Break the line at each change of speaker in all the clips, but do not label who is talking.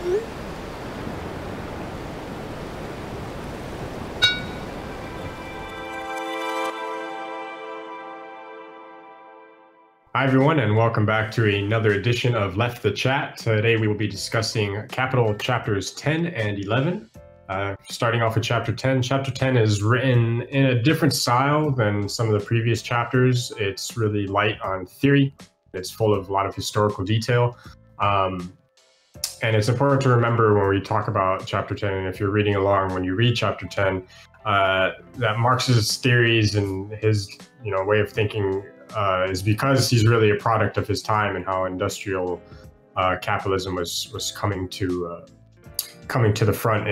Hi, everyone, and welcome back to another edition of Left the Chat. Today, we will be discussing Capital chapters 10 and 11. Starting off with chapter 10. Chapter 10 is written in a different style than some of the previous chapters. It's really light on theory. It's full of a lot of historical detail. And it's important to remember when we talk about chapter 10, and if you're reading along when you read chapter 10, that Marx's theories and his way of thinking is because he's really a product of his time and how industrial capitalism was coming to the front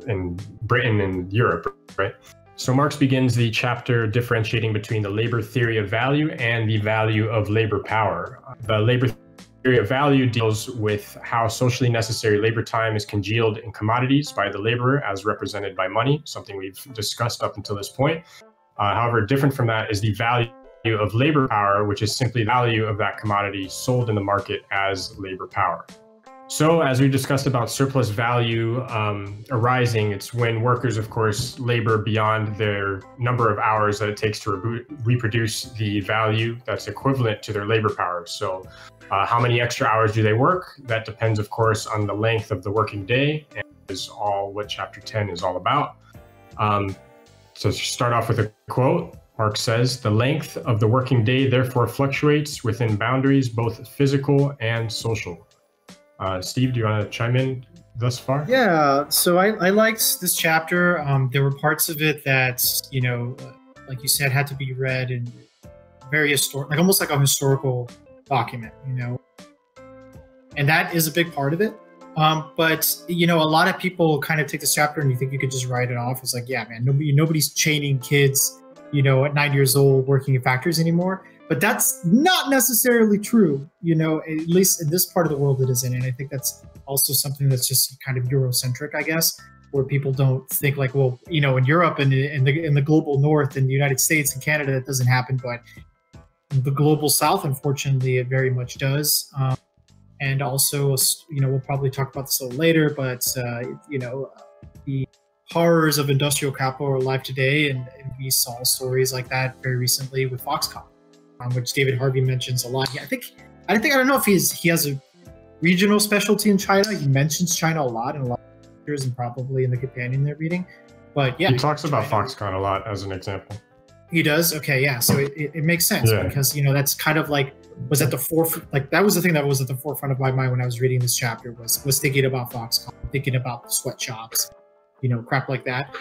in Britain and Europe, right? So Marx begins the chapter differentiating between the labor theory of value and the value of labor power. The labor theory of value deals with how socially necessary labor time is congealed in commodities by the laborer as represented by money, something we've discussed up until this point. However, different from that is the value of labor power, which is simply the value of that commodity sold in the market as labor power. So as we discussed about surplus value arising, it's when workers, of course, labor beyond their number of hours that it takes to reproduce the value that's equivalent to their labor power. So how many extra hours do they work? That depends, of course, on the length of the working day, and is all what chapter 10 is all about. So to start off with a quote, Marx says, "The length of the working day therefore fluctuates within boundaries both physical and social." Steve, do you want to chime in thus far?
Yeah, so I liked this chapter. There were parts of it that, like you said, had to be read in very historic, like almost like a historical document, and that is a big part of it. But a lot of people kind of take this chapter and you think you could just write it off. It's like, yeah, man, nobody's chaining kids at 9 years old working in factories anymore. But that's not necessarily true, at least in this part of the world it is in. And I think that's also something that's just kind of Eurocentric, I guess, where people don't think like, well, in Europe and in the global North, in the United States and Canada, it doesn't happen. But in the global South, unfortunately, it very much does. And also, we'll probably talk about this a little later, but, the horrors of industrial capital are alive today, and we saw stories like that very recently with Foxconn, which David Harvey mentions a lot. Yeah, I don't know if he has a regional specialty in China. He mentions China a lot in a lot of chapters and probably in the companion they're reading. But yeah,
he talks about Foxconn a lot as an example.
He does. Okay, yeah. So it makes sense because that's kind of like was at the forefront. Like that was the thing that was at the forefront of my mind when I was reading this chapter was thinking about Foxconn, thinking about the sweatshops. Crap like that,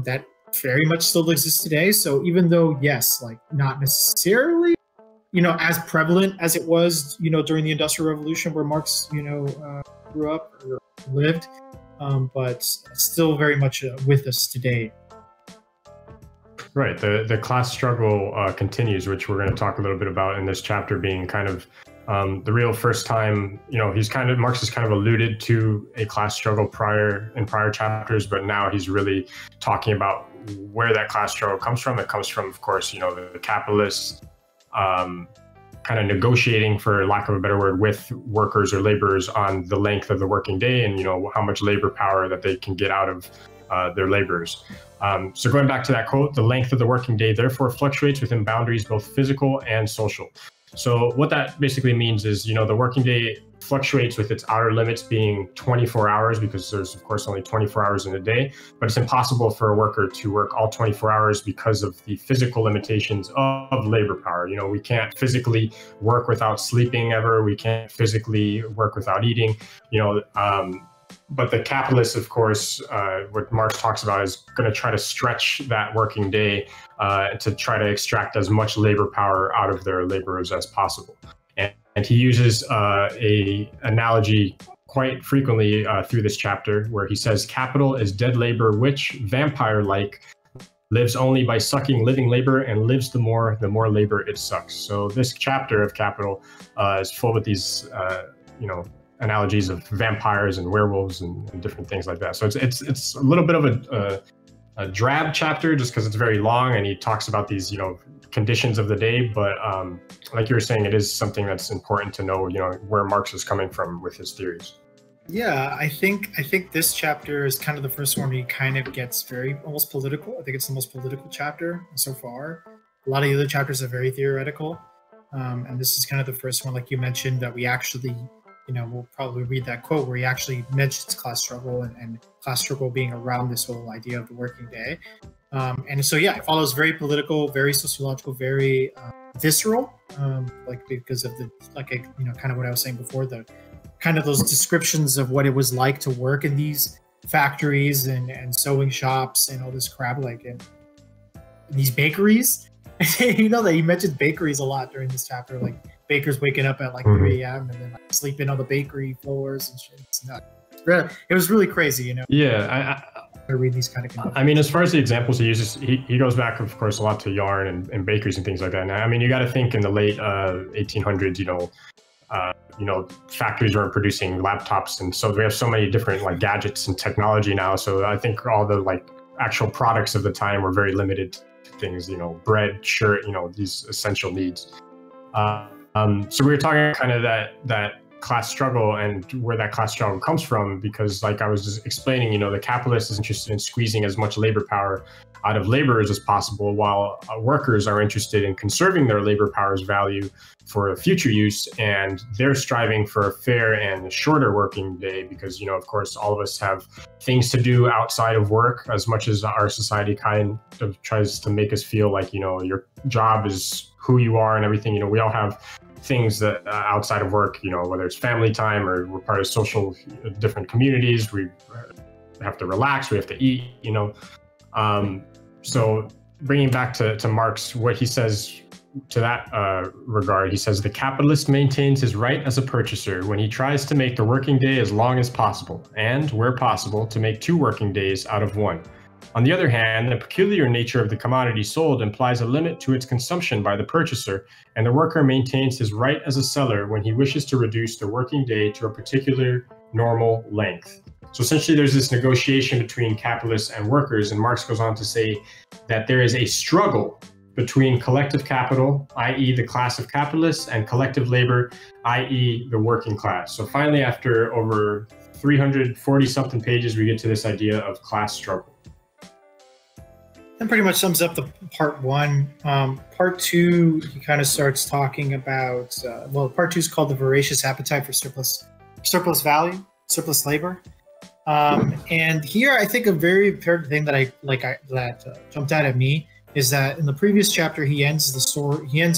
that very much still exists today. So even though, yes, like not necessarily, as prevalent as it was, during the Industrial Revolution where Marx, grew up or lived, but still very much with us today.
Right. The class struggle continues, which we're going to talk a little bit about in this chapter, being kind of the real first time, Marx has kind of alluded to a class struggle in prior chapters, but now he's really talking about where that class struggle comes from. It comes from, of course, the capitalists kind of negotiating, for lack of a better word, with workers or laborers on the length of the working day and, how much labor power that they can get out of their laborers. So going back to that quote, "The length of the working day therefore fluctuates within boundaries both physical and social." So what that basically means is, the working day fluctuates with its outer limits being 24 hours because there's, of course, only 24 hours in a day. But it's impossible for a worker to work all 24 hours because of the physical limitations of labor power. We can't physically work without sleeping ever. We can't physically work without eating, But the capitalists, of course, what Marx talks about is going to try to stretch that working day to try to extract as much labor power out of their laborers as possible. And he uses a analogy quite frequently through this chapter where he says, "Capital is dead labor, which, vampire-like, lives only by sucking living labor and lives the more labor it sucks." So this chapter of Capital is full of these, analogies of vampires and werewolves and different things like that. So it's a little bit of a drab chapter just because it's very long and he talks about these, conditions of the day. But like you were saying, it is something that's important to know, where Marx is coming from with his theories.
Yeah, I think this chapter is kind of the first one where he kind of gets very almost political. I think it's the most political chapter so far. A lot of the other chapters are very theoretical, and this is kind of the first one, like you mentioned, that we actually, we'll probably read that quote where he actually mentions class struggle and class struggle being around this whole idea of the working day. And so, yeah, it follows very political, very sociological, very visceral, like because of the kind of what I was saying before, the kind of those descriptions of what it was like to work in these factories and sewing shops and all this crap, like in these bakeries. That he mentioned bakeries a lot during this chapter, like bakers waking up at like 3 a.m. and then like sleeping on the bakery floors and shit. It's nuts. It was really crazy,
Yeah,
I read these kind of conditions.
I mean, as far as the examples he uses, he goes back, of course, a lot to yarn and bakeries and things like that. And I mean, you got to think in the late 1800s, factories weren't producing laptops, and so we have so many different like gadgets and technology now. So I think all the like actual products of the time were very limited to things, bread, shirt, these essential needs. So we were talking kind of that class struggle and where that class struggle comes from, because like I was just explaining, the capitalist is interested in squeezing as much labor power out of laborers as possible, while workers are interested in conserving their labor power's value for future use, and they're striving for a fair and shorter working day because, of course, all of us have things to do outside of work, as much as our society kind of tries to make us feel like, your job is who you are and everything. We all have things that outside of work, whether it's family time or we're part of social different communities, we have to relax, we have to eat, so bringing back to Marx, what he says to that regard, he says, the capitalist maintains his right as a purchaser when he tries to make the working day as long as possible, and, where possible, to make 2 working days out of 1. On the other hand, the peculiar nature of the commodity sold implies a limit to its consumption by the purchaser, and the worker maintains his right as a seller when he wishes to reduce the working day to a particular normal length. So essentially, there's this negotiation between capitalists and workers, and Marx goes on to say that there is a struggle between collective capital, i.e. the class of capitalists, and collective labor, i.e. the working class. So finally, after over 340-something pages, we get to this idea of class struggle.
That pretty much sums up the part 1. Part 2, he kind of starts talking about, part 2 is called the voracious appetite for surplus value, surplus labor. And here, I think a very important thing that jumped out at me is that in the previous chapter, he ends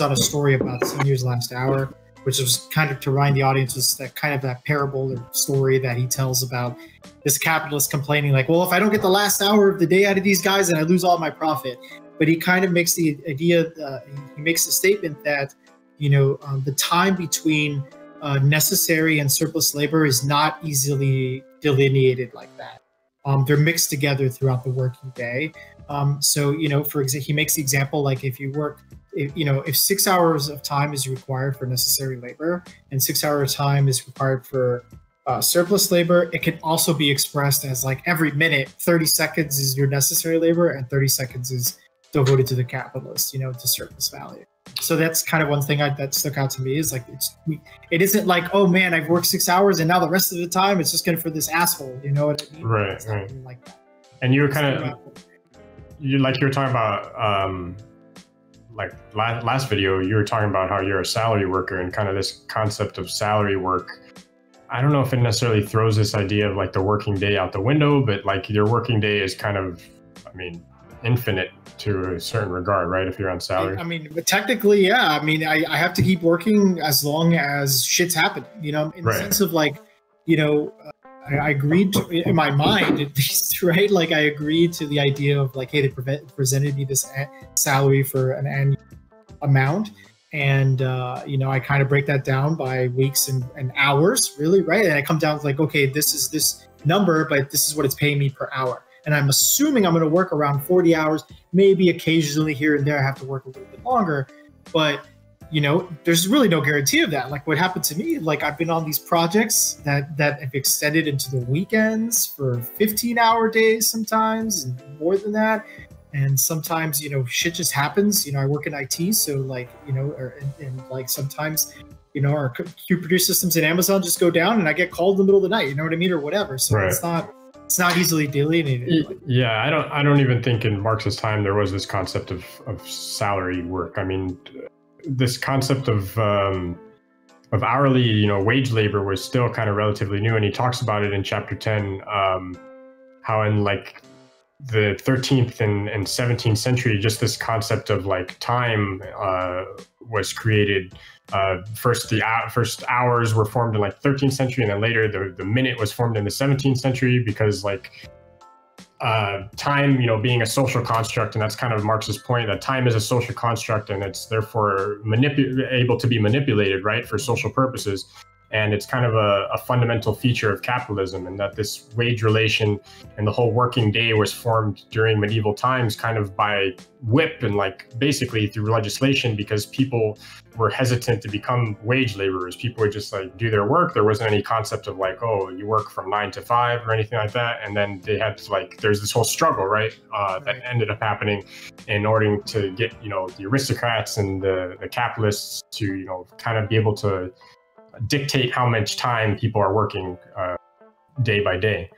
on a story about 7 Years' Last Hour, which was kind of to remind the audience was that kind of that parable or story that he tells about this capitalist complaining like, well, if I don't get the last hour of the day out of these guys, then I lose all my profit. But he kind of makes the idea, he makes the statement that, the time between necessary and surplus labor is not easily delineated like that. They're mixed together throughout the working day. So, for example, he makes the example, like if you work, if 6 hours of time is required for necessary labor and 6 hours of time is required for surplus labor, it can also be expressed as like every minute, 30 seconds is your necessary labor and 30 seconds is devoted to the capitalist, to surplus value. So that's kind of one thing that stuck out to me is like, it isn't like, oh man, I've worked 6 hours and now the rest of the time it's just going for this asshole. You know what I mean?
Right.
Like that.
And you were kind of, you were talking about, like last video, you were talking about how you're a salary worker and kind of this concept of salary work. I don't know if it necessarily throws this idea of like the working day out the window, but like your working day is kind of, infinite to a certain regard, right? If you're on salary.
But technically, yeah. I have to keep working as long as shit's happening, in the sense of like, I agreed to, in my mind at least, right? Like I agreed to the idea of like, hey, they presented me this salary for an annual amount. And, I kind of break that down by weeks and hours, really, right? And I come down to like, okay, this is this number, but this is what it's paying me per hour. And I'm assuming I'm going to work around 40 hours, maybe occasionally here and there I have to work a little bit longer. But, there's really no guarantee of that. Like what happened to me, like I've been on these projects that have extended into the weekends for 15-hour days sometimes and more than that. And sometimes, shit just happens. I work in IT, so like, and like sometimes you know, our compute produce systems in Amazon just go down and I get called in the middle of the night, you know what I mean, or whatever. So
Right.
it's not easily delineated.
Yeah, I don't even think in Marx's time there was this concept of salary work. I mean, this concept of hourly, you know, wage labor was still kind of relatively new, and he talks about it in chapter 10, how in like the 13th and 17th century, just this concept of like time was created. First hours were formed in like 13th century, and then later the minute was formed in the 17th century, because like time, you know, being a social construct, and that's kind of Marx's point, that time is a social construct and it's therefore able to be manipulated, right, for social purposes. And it's kind of a fundamental feature of capitalism, and that this wage relation and the whole working day was formed during medieval times kind of by whip and like basically through legislation, because people were hesitant to become wage laborers. People would just like do their work. There wasn't any concept of like, oh, you work from 9 to 5 or anything like that. And then they had to like, there's this whole struggle, right, that ended up happening in order to get, you know, the aristocrats and the capitalists to, you know, kind of be able to dictate how much time people are working day by day.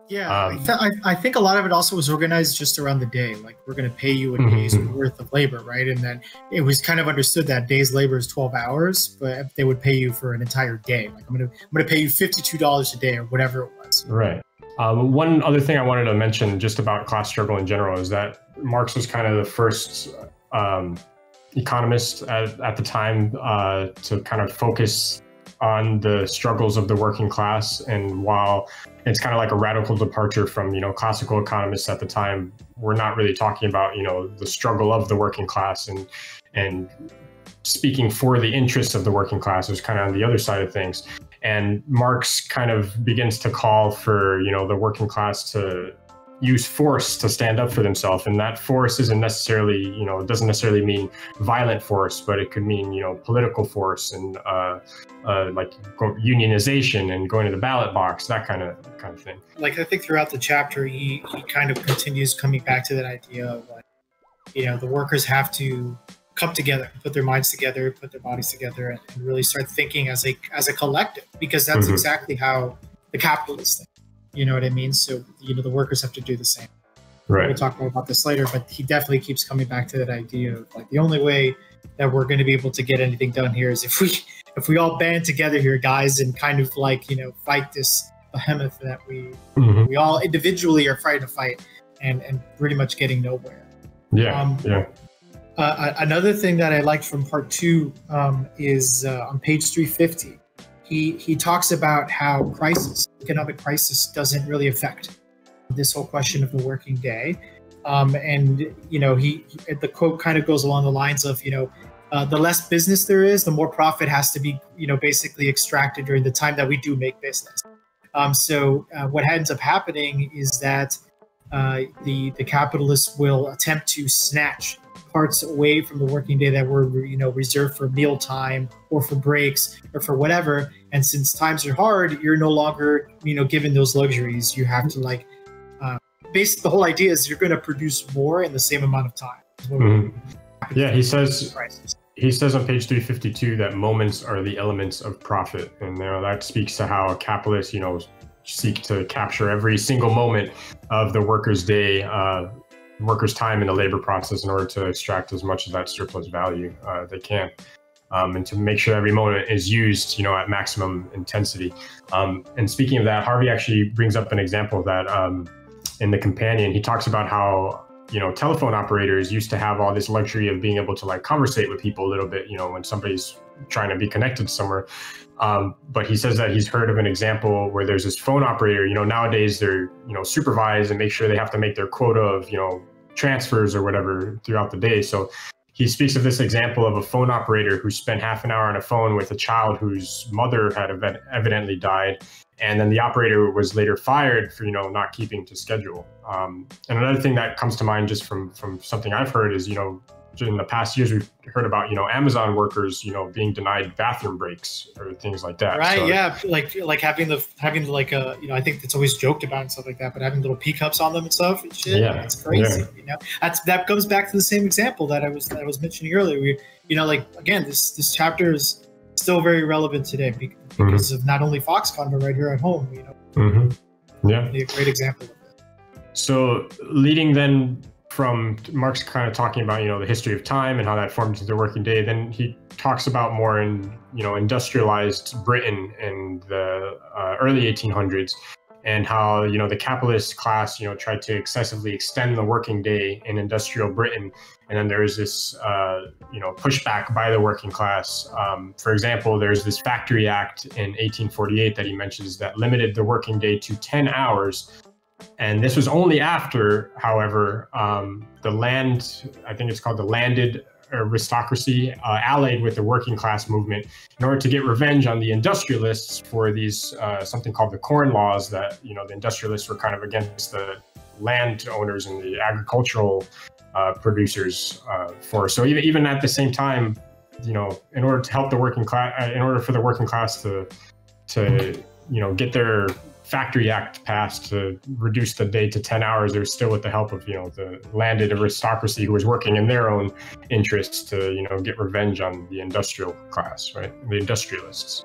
Yeah, I think a lot of it also was organized just around the day. Like, we're going to pay you a day's worth of labor, right? And then it was kind of understood that day's labor is 12 hours, but they would pay you for an entire day. Like, I'm going to pay you $52 a day or whatever it was.
Right. One other thing I wanted to mention just about class struggle in general is that Marx was kind of the first economist at the time to kind of focus on the struggles of the working class. And while it's kind of like a radical departure from, you know, classical economists at the time, we're not really talking about, you know, the struggle of the working class and speaking for the interests of the working class is kind of on the other side of things. And Marx kind of begins to call for, you know, the working class to use force to stand up for themselves. And that force isn't necessarily, you know, it doesn't necessarily mean violent force, but it could mean, you know, political force and like unionization and going to the ballot box, that kind of thing.
Like, I think throughout the chapter, he kind of continues coming back to that idea of like, you know, the workers have to come together, put their minds together, put their bodies together, and really start thinking as a collective, because that's exactly how the capitalists think. You know what I mean? So, you know, the workers have to do the same.
Right.
We'll talk more about this later, but he definitely keeps coming back to that idea of like, the only way that we're going to be able to get anything done here is if we all band together here, guys, and kind of like, you know, fight this behemoth that we all individually are fighting to fight and pretty much getting nowhere.
Yeah.
Another thing that I liked from part 2 is on page 350. He talks about how economic crisis doesn't really affect this whole question of the working day. And, you know, the quote kind of goes along the lines of, you know, the less business there is, the more profit has to be, you know, basically extracted during the time that we do make business. So what ends up happening is that the capitalists will attempt to snatch parts away from the working day that were, you know, reserved for mealtime or for breaks or for whatever. And since times are hard, you're no longer, you know, given those luxuries. You have to like, basically the whole idea is you're going to produce more in the same amount of time.
Yeah, he says on page 352 that moments are the elements of profit. And, you know, that speaks to how capitalists, you know, seek to capture every single moment of the worker's day, workers' time in the labor process in order to extract as much of that surplus value they can, and to make sure every moment is used, you know, at maximum intensity. And speaking of that, Harvey actually brings up an example of that in The Companion. He talks about how, you know, telephone operators used to have all this luxury of being able to like conversate with people a little bit, you know, when somebody's trying to be connected somewhere. But he says that he's heard of an example where there's this phone operator, you know, nowadays they're, you know, supervised and make sure they have to make their quota of, you know, transfers or whatever throughout the day. So he speaks of this example of a phone operator who spent half an hour on a phone with a child whose mother had evidently died. And then the operator was later fired for, you know, not keeping to schedule. And another thing that comes to mind just from something I've heard is, you know, in the past years, we've heard about, you know, Amazon workers, you know, being denied bathroom breaks or things like that.
Right. So, yeah. Like having like a, you know, I think it's always joked about and stuff like that, but having little pea cups on them and stuff and shit. Yeah. It's crazy. Yeah. You know, that comes back to the same example that I was mentioning earlier. You know, like, again, this chapter is still very relevant today because of not only Foxconn, but right here at home,
Yeah.
a great example of that.
So leading then from Marx kind of talking about, the history of time and how that formed into the working day, then he talks about more in, industrialized Britain in the early 1800s, and how, the capitalist class, tried to excessively extend the working day in industrial Britain. And then there was this, pushback by the working class. For example, there's this Factory Act in 1848 that he mentions that limited the working day to 10 hours. And this was only after, however, the land, I think it's called the landed aristocracy, allied with the working class movement in order to get revenge on the industrialists for these something called the Corn Laws that, the industrialists were kind of against the landowners and the agricultural producers for. So even at the same time, in order to help the working class, in order for the working class to get their Factory Act passed to reduce the day to 10 hours, they're still with the help of, the landed aristocracy who was working in their own interests to, get revenge on the industrial class, right? The industrialists.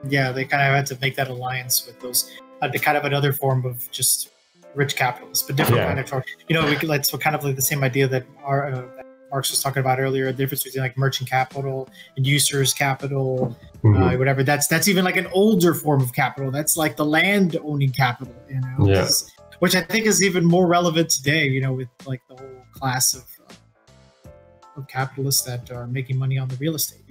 Yeah, they kind of had to make that alliance with those, the kind of another form of just rich capitalists, but different kind of, so kind of like the same idea that Marx was talking about earlier, the difference between like merchant capital and usurer's capital, whatever. That's even like an older form of capital. That's like the land owning capital, which I think is even more relevant today, with like the whole class of capitalists that are making money on the real estate,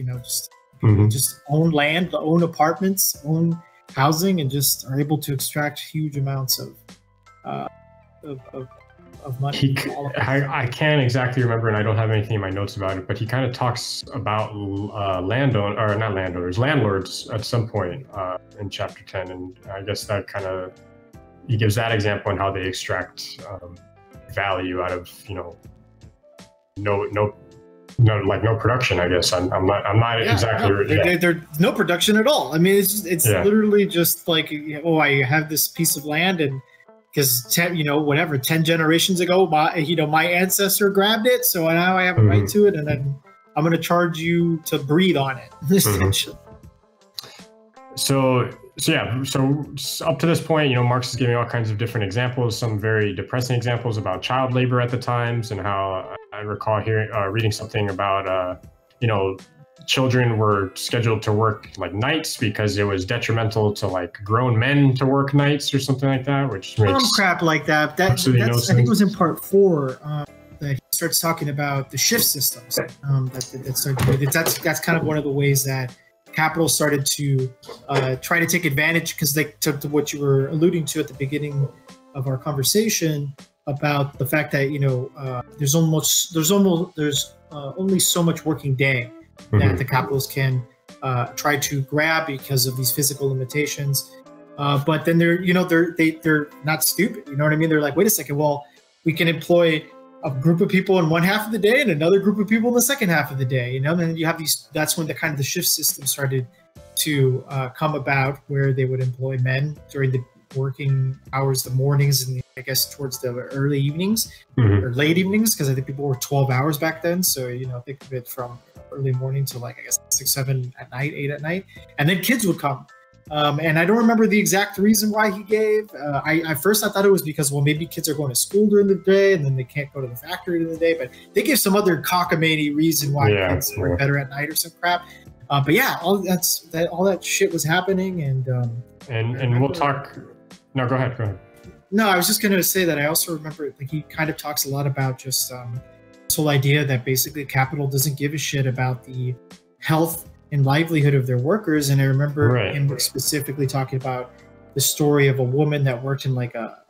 just own land, own apartments, own housing, and just are able to extract huge amounts of money.
I can't exactly remember, and I don't have anything in my notes about it, but he kind of talks about landlords at some point in chapter 10, and I guess that he gives that example on how they extract value out of no production. I guess I'm not exactly.
There's no production at all. I mean, it's literally just like, I have this piece of land, and because 10 generations ago, my ancestor grabbed it, so now I have a right to it, and then I'm going to charge you to breathe on it. Essentially.
So up to this point, Marx is giving all kinds of different examples, some very depressing examples about child labor at the times, and how I recall reading something about children were scheduled to work like nights because it was detrimental to like grown men to work nights or something like that, which makes
some crap like that. That's I think it was in part 4 that he starts talking about the shift systems. That's kind of one of the ways that capital started to try to take advantage, because they took to what you were alluding to at the beginning of our conversation about the fact that there's only so much working day that the capitalists can try to grab because of these physical limitations. But then they're not stupid. You know what I mean? They're like, wait a second, well, we can employ a group of people in one half of the day and another group of people in the second half of the day. And then you have these. That's when the shift system started to come about, where they would employ men during the working hours, the mornings, and I guess towards the early evenings or late evenings, because I think people were 12 hours back then. So think of it from early morning to like, I guess 6, 7 at night, 8 at night, and then kids would come. And I don't remember the exact reason why he gave. I thought it was because, well, maybe kids are going to school during the day and then they can't go to the factory during the day. But they gave some other cockamamie reason why kids were better at night or some crap. But yeah, all that shit was happening, and
we'll talk. No, go ahead.
No, I was just going to say that I also remember he kind of talks a lot about just this whole idea that basically capital doesn't give a shit about the health and livelihood of their workers. And I remember him specifically talking about the story of a woman that worked in like a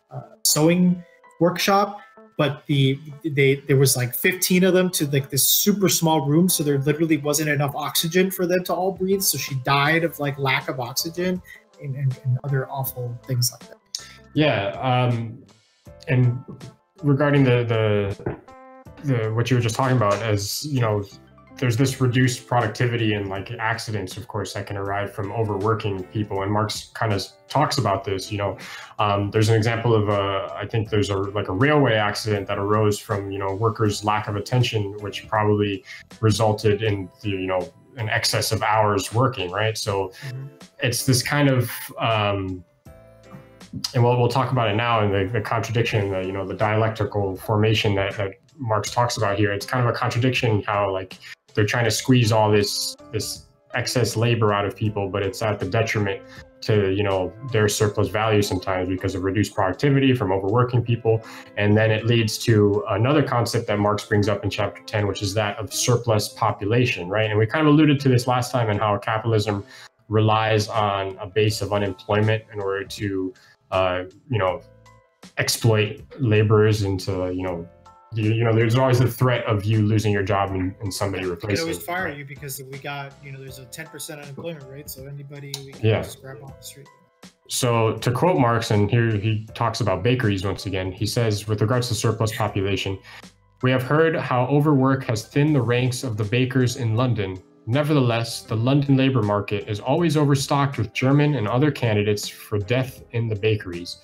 sewing workshop, but there was like 15 of them to like this super small room, so there literally wasn't enough oxygen for them to all breathe, so she died of like lack of oxygen and other awful things like that.
Yeah, and regarding the what you were just talking about, as there's this reduced productivity and like accidents, of course, that can arrive from overworking people. And Marx kind of talks about this. There's an example of I think there's a railway accident that arose from workers' lack of attention, which probably resulted in the an excess of hours working, right? So it's this kind of, and we'll talk about it now, and the contradiction, the dialectical formation that Marx talks about here. It's kind of a contradiction how like they're trying to squeeze all this excess labor out of people, but it's at the detriment to their surplus value sometimes because of reduced productivity from overworking people. And then it leads to another concept that Marx brings up in chapter 10, which is that of surplus population, right? And we kind of alluded to this last time, and how capitalism relies on a base of unemployment in order to exploit laborers into there's always the threat of you losing your job and somebody replacing you.
They always fire you because we got, there's a 10% unemployment rate, so anybody we can just grab off the street.
So to quote Marx, and here he talks about bakeries once again, he says, with regards to surplus population, "We have heard how overwork has thinned the ranks of the bakers in London. Nevertheless, the London labor market is always overstocked with German and other candidates for death in the bakeries."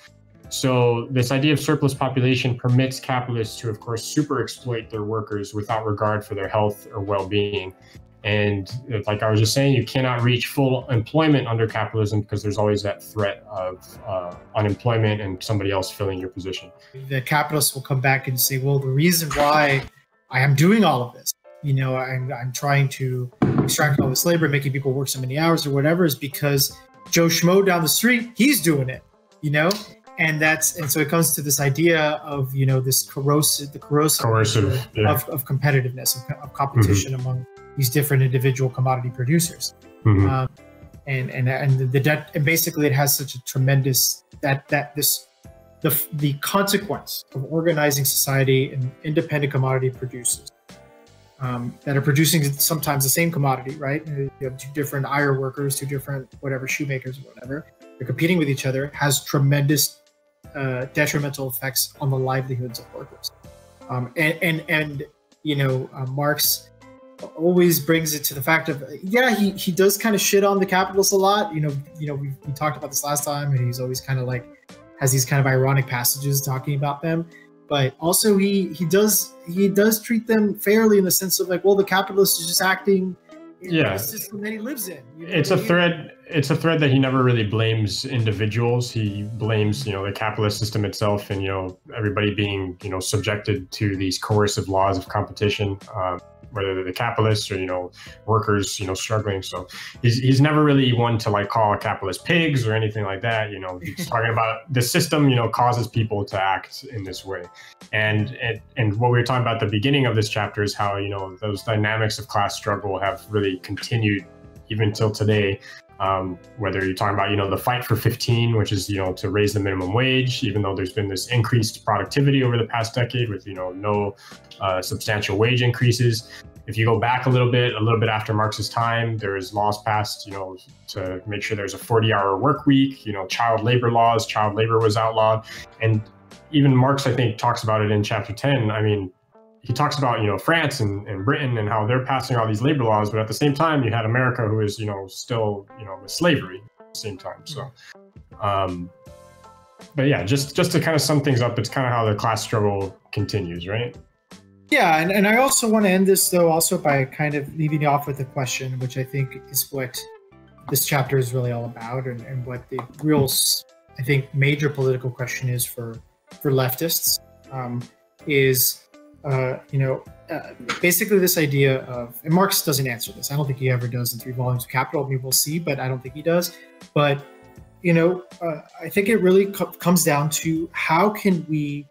So this idea of surplus population permits capitalists to, of course, super exploit their workers without regard for their health or well-being. And like I was just saying, you cannot reach full employment under capitalism because there's always that threat of unemployment and somebody else filling your position.
The capitalists will come back and say, well, the reason why I am doing all of this, I'm trying to extract all this labor, making people work so many hours or whatever, is because Joe Schmo down the street, he's doing it, And so it comes to this idea of this coercive of competitiveness, of competition among these different individual commodity producers, and basically it has such a tremendous the consequence of organizing society and independent commodity producers that are producing sometimes the same commodity, right? You have two different iron workers, two different shoemakers or whatever. They're competing with each other, has tremendous detrimental effects on the livelihoods of workers. Marx always brings it to the fact of, he does kind of shit on the capitalists a lot. We talked about this last time, and he's always kind of like has these kind of ironic passages talking about them. But also he does treat them fairly in the sense of like, well, the capitalist is just acting in the system that he lives in.
It's a thread that he never really blames individuals. He blames, the capitalist system itself, and, everybody being, subjected to these coercive laws of competition, whether they're the capitalists or, workers, struggling. So he's never really one to like call capitalists pigs or anything like that. He's talking about the system, causes people to act in this way. And what we were talking about at the beginning of this chapter is how, those dynamics of class struggle have really continued even till today. Whether you're talking about, the fight for 15, which is, to raise the minimum wage, even though there's been this increased productivity over the past decade with, no substantial wage increases. If you go back a little bit after Marx's time, there was laws passed, to make sure there's a 40-hour work week, child labor laws, child labor was outlawed. And even Marx, I think, talks about it in chapter 10. I mean, he talks about, France and Britain and how they're passing all these labor laws, but at the same time, you had America who is, still, with slavery at the same time. So, but yeah, just to kind of sum things up, it's kind of how the class struggle continues, right?
Yeah, and I also want to end this, though, also by kind of leaving you off with a question, which I think is what this chapter is really all about, and what the real, I think, major political question is for leftists, is basically this idea of, and Marx doesn't answer this. I don't think he ever does in 3 volumes of Capital. I mean, we'll see, but I don't think he does. But, I think it really comes down to how can we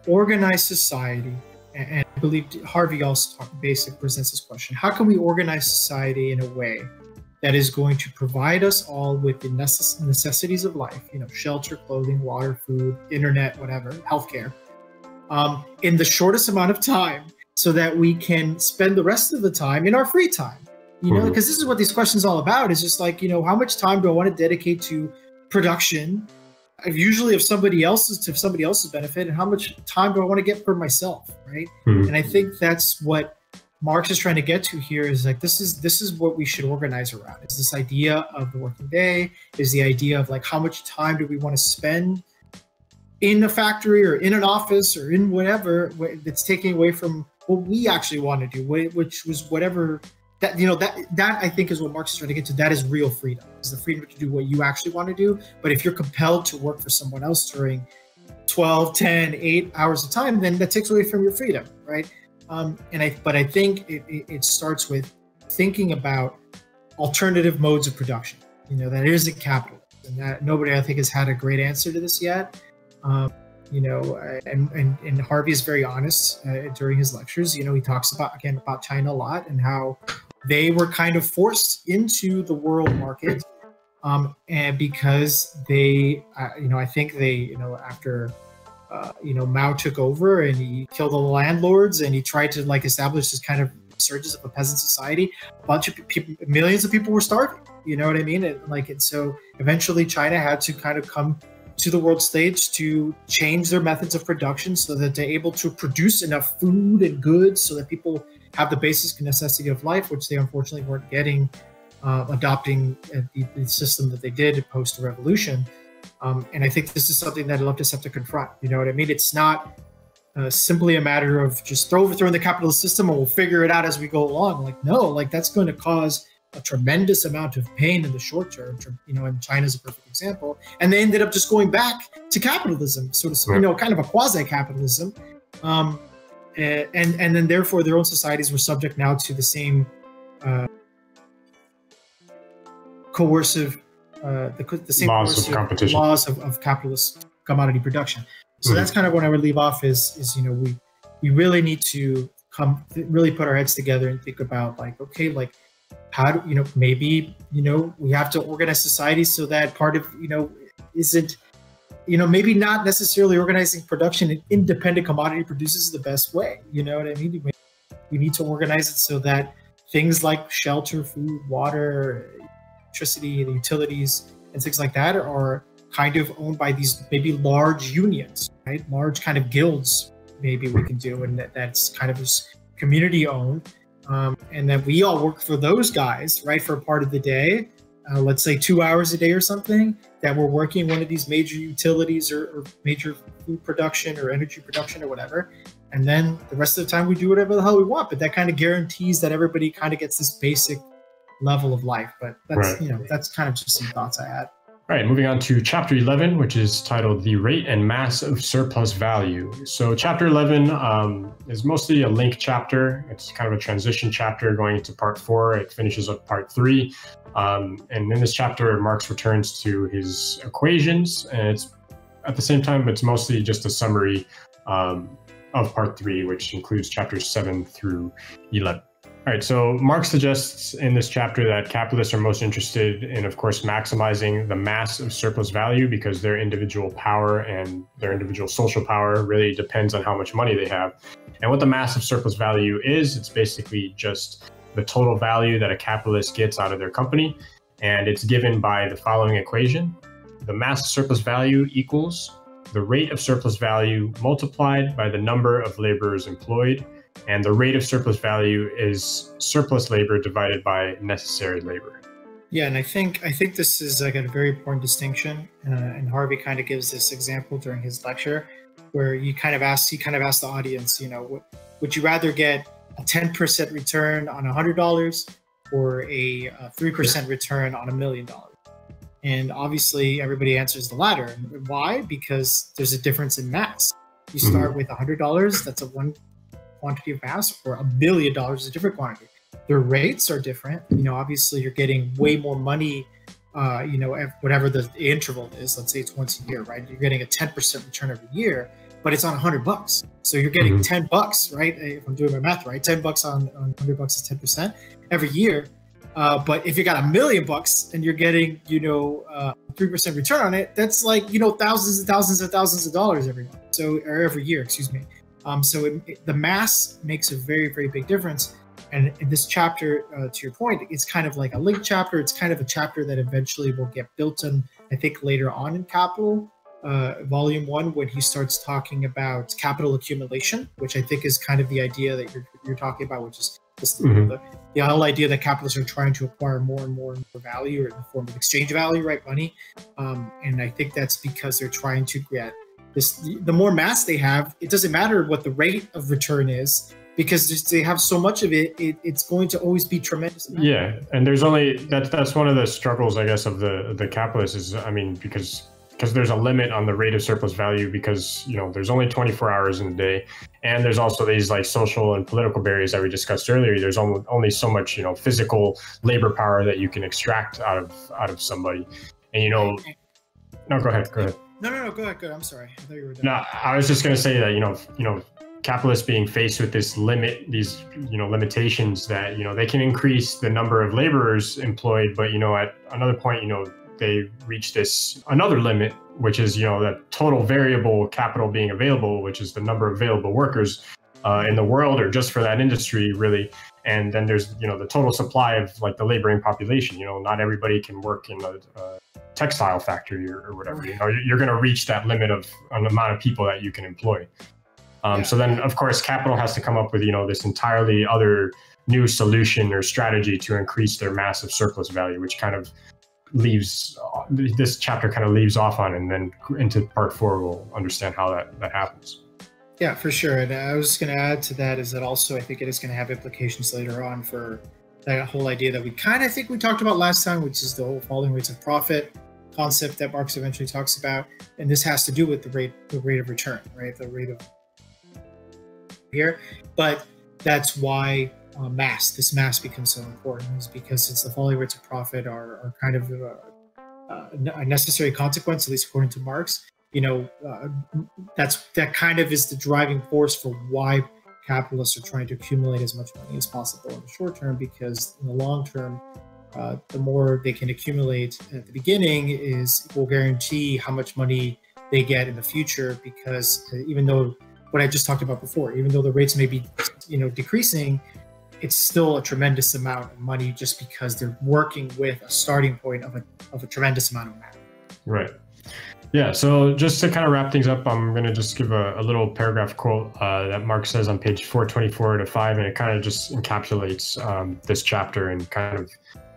organize society, and I believe Harvey also presents this question. How can we organize society in a way that is going to provide us all with the necessities of life, shelter, clothing, water, food, internet, whatever, healthcare, in the shortest amount of time, so that we can spend the rest of the time in our free time, because this is what these questions are all about. Is just like, how much time do I want to dedicate to production, usually of somebody else's benefit, and how much time do I want to get for myself, right? And I think that's what Marx is trying to get to here, is like, this is what we should organize around. Is this idea of the working day, is the idea of like, how much time do we want to spend in a factory or in an office or in whatever that's taking away from what we actually want to do, which was whatever that that I think is what Marx is trying to get to. That is real freedom. Is the freedom to do what you actually want to do. But if you're compelled to work for someone else during 12, 10, 8 hours of time, then that takes away from your freedom, right? But I think it starts with thinking about alternative modes of production. That isn't capitalist, and that nobody I think has had a great answer to this yet. And Harvey is very honest during his lectures. He talks about China a lot and how they were kind of forced into the world market, and because they, I think they, after Mao took over and he killed all the landlords and he tried to establish this kind of resurgence of a peasant society. A bunch of people, millions of people were starving. You know what I mean? And so eventually China had to kind of come to the world stage to change their methods of production so that they're able to produce enough food and goods so that people have the basic necessity of life, which they unfortunately weren't getting, adopting the system that they did post the revolution. And I think this is something that leftists have to confront. You know what I mean? It's not simply a matter of just overthrowing the capitalist system and we'll figure it out as we go along. No, that's going to cause a tremendous amount of pain in the short term, and China's a perfect example. And they ended up just going back to capitalism, sort of, kind of a quasi-capitalism. And then therefore their own societies were subject now to the same coercive, the same
laws of competition,
laws of capitalist commodity production. So that's kind of what I would leave off is we really need to really put our heads together and think about how do maybe we have to organize society so that part of isn't maybe not necessarily organizing production in independent commodity producers is the best way. You know what I mean? We need to organize it so that things like shelter, food, water, electricity, the utilities, and things like that are kind of owned by these maybe large unions, right? Large kind of guilds maybe we can do, and that's kind of just community owned. And then we all work for those guys, right, for a part of the day, let's say 2 hours a day or something, that we're working one of these major utilities or major food production or energy production or whatever. And then the rest of the time we do whatever the hell we want. But that kind of guarantees that everybody kind of gets this basic level of life. But that's, that's kind of just some thoughts I had.
All right, moving on to chapter 11, which is titled The Rate and Mass of Surplus Value. So chapter 11 is mostly a link chapter. It's kind of a transition chapter going into part 4. It finishes up part 3. And in this chapter, Marx returns to his equations. And it's at the same time, it's mostly just a summary of part 3, which includes chapters 7 through 11. All right, so Marx suggests in this chapter that capitalists are most interested in, of course, maximizing the mass of surplus value because their individual power and their individual social power really depends on how much money they have. And what the mass of surplus value is, it's basically just the total value that a capitalist gets out of their company. And it's given by the following equation. The mass of surplus value equals the rate of surplus value multiplied by the number of laborers employed. And the rate of surplus value is surplus labor divided by necessary labor.
Yeah, and I think this is a very important distinction. And Harvey kind of gives this example during his lecture, where he kind of asked the audience, would you rather get a 10% return on $100 or a 3% return on $1 million? And obviously, everybody answers the latter. Why? Because there's a difference in mass. You start with $100. That's a one quantity of mass, or $1 billion is a different quantity. Their rates are different. Obviously you're getting way more money, whatever the interval is. Let's say it's once a year, right? You're getting a 10% return every year, but it's on $100. So you're getting $10, right? If I'm doing my math right, $10 on $100 is 10% every year. But if you got $1 million and you're getting, 3% return on it, that's like, thousands and thousands and thousands of dollars every month. Or every year, excuse me. So the mass makes a very, very big difference. And in this chapter, to your point, it's kind of like a link chapter. It's kind of a chapter that eventually will get built on, I think, later on in Capital, Volume 1, when he starts talking about capital accumulation, which I think is kind of the idea that you're talking about, which is the whole idea that capitalists are trying to acquire more and more value, or in the form of exchange value, right, money. And I think that's because they're trying to get the more mass they have, it doesn't matter what the rate of return is, because they have so much of it, it's going to always be tremendous.
Yeah, and there's only that's one of the struggles, I guess, of the capitalists is, I mean, because there's a limit on the rate of surplus value, because there's only 24 hours in a day, and there's also these like social and political barriers that we discussed earlier. There's only so much physical labor power that you can extract out of somebody, and no, go ahead.
No, go ahead. I'm sorry, I thought you were done.
No, I was just going to say that capitalists being faced with these limitations that they can increase the number of laborers employed, but at another point they reach this another limit, which is the total variable capital being available, which is the number of available workers in the world, or just for that industry really. And then there's the total supply of like the laboring population. Not everybody can work in a textile factory or whatever. You're going to reach that limit of an amount of people that you can employ. So then, of course, capital has to come up with, this entirely other new solution or strategy to increase their massive surplus value, which kind of leaves, this chapter kind of leaves off on, and then into part 4, we'll understand how that happens.
Yeah, for sure. And I was going to add to that is that also I think it is going to have implications later on for that whole idea that we think we talked about last time, which is the whole falling rates of profit concept that Marx eventually talks about. And this has to do with the rate of return, right? The rate of here, but that's why this mass becomes so important, is because it's the falling rates of profit are kind of a necessary consequence, at least according to Marx. That kind of is the driving force for why capitalists are trying to accumulate as much money as possible in the short term, because in the long term, the more they can accumulate at the beginning will guarantee how much money they get in the future, because even though what I just talked about before, even though the rates may be decreasing, it's still a tremendous amount of money, just because they're working with a starting point of a tremendous amount of matter.
Right. Yeah, so just to kind of wrap things up, I'm going to just give a little paragraph quote that Marx says on page 424 to 5, and it kind of just encapsulates this chapter and kind of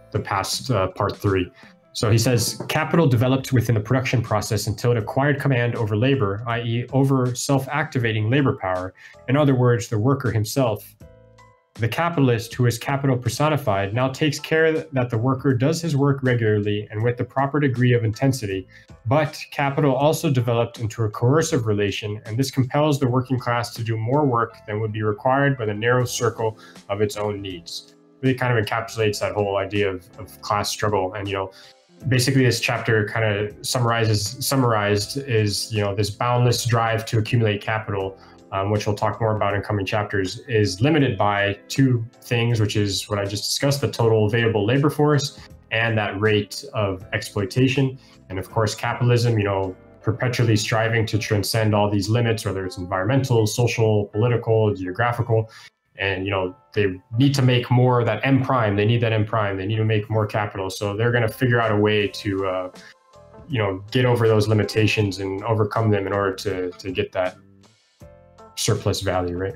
the past part 3. So he says, capital developed within the production process until it acquired command over labor, i.e. over self-activating labor power. In other words, the worker himself. The capitalist, who is capital personified, now takes care that the worker does his work regularly and with the proper degree of intensity. But capital also developed into a coercive relation, and this compels the working class to do more work than would be required by the narrow circle of its own needs. Really kind of encapsulates that whole idea of class struggle. And, basically this chapter kind of summarized is, this boundless drive to accumulate capital, which we'll talk more about in coming chapters, is limited by 2 things, which is what I just discussed, the total available labor force and that rate of exploitation. And of course, capitalism, perpetually striving to transcend all these limits, whether it's environmental, social, political, geographical. And, they need to make more, that M prime, they need that M prime, they need to make more capital. So they're going to figure out a way to, get over those limitations and overcome them in order to get that surplus value, right?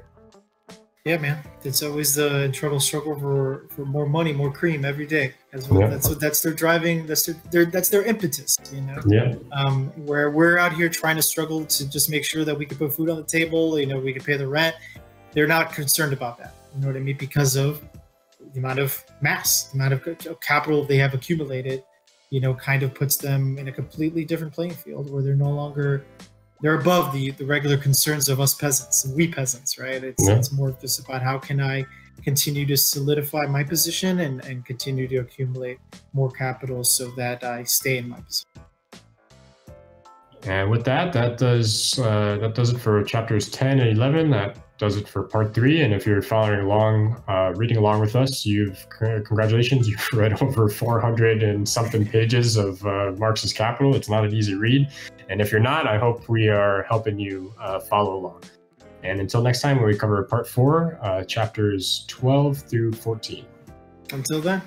Yeah, man. It's always the internal struggle for more money, more cream every day. As well. Yeah. That's their driving. That's their impetus.
Yeah.
Where we're out here trying to struggle to just make sure that we can put food on the table. We can pay the rent. They're not concerned about that. You know what I mean? Because of the amount of mass, the amount of capital they have accumulated, kind of puts them in a completely different playing field where they're above the regular concerns of us peasants, we peasants, right? It's more just about how can I continue to solidify my position and continue to accumulate more capital so that I stay in my position.
And with that does it for chapters 10 and 11. That does it for part 3. And if you're following along, reading along with us, congratulations, you've read over 400 and something pages of Marx's Capital. It's not an easy read. And if you're not, I hope we are helping you follow along. And until next time, when we cover part 4, chapters 12 through 14.
Until then.